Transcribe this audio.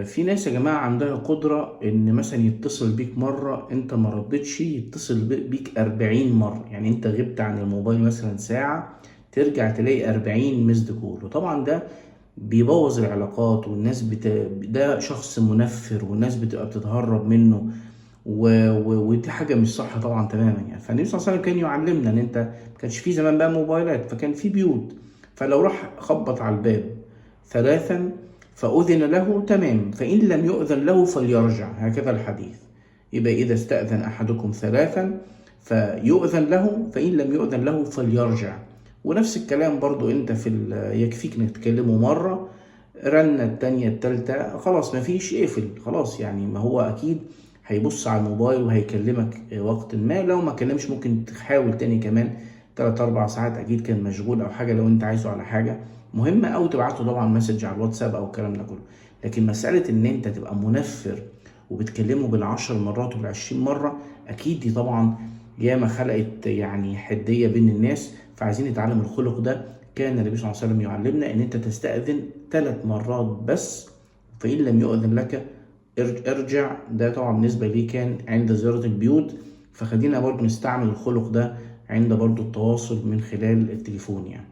في ناس يا جماعة عندها قدرة إن مثلا يتصل بيك مرة أنت ما ردتش، يتصل بيك 40 مرة. يعني أنت غبت عن الموبايل مثلا ساعة، ترجع تلاقي 40 مسد كول. وطبعا ده بيبوظ العلاقات، والناس ده شخص منفر، والناس بتبقى بتتهرب منه. ودي حاجة مش صح طبعا تماما. يعني فالنبي صلى الله عليه وسلم كان يعلمنا إن أنت ما كانش في زمان بقى موبايلات، فكان في بيوت. فلو راح خبط على الباب ثلاثا فأذن له تمام، فإن لم يؤذن له فليرجع، هكذا الحديث. يبقى إذا استأذن أحدكم ثلاثا فيؤذن له، فإن لم يؤذن له فليرجع. ونفس الكلام برضو أنت يكفيك إنك تكلمه مرة، رنة التانية التالتة خلاص مفيش، اقفل خلاص. يعني ما هو أكيد هيبص على الموبايل وهيكلمك وقت ما. لو ما كلمش ممكن تحاول تاني كمان 3 4 ساعات، أكيد كان مشغول أو حاجة لو أنت عايزه على حاجة مهمة، أو تبعته طبعا مسج على الواتساب أو الكلام ده كله. لكن مسألة إن أنت تبقى منفر وبتكلمه بال10 مرات وبال20 مرة، أكيد دي طبعا ياما خلقت يعني حدية بين الناس. فعايزين نتعلم الخلق ده. كان النبي صلى الله عليه وسلم يعلمنا إن أنت تستأذن 3 مرات بس، فإن لم يؤذن لك ارجع. ده طبعا بالنسبة لي كان عند زيارة البيوت. فخلينا برضو نستعمل الخلق ده عند برضو التواصل من خلال التليفون يعني.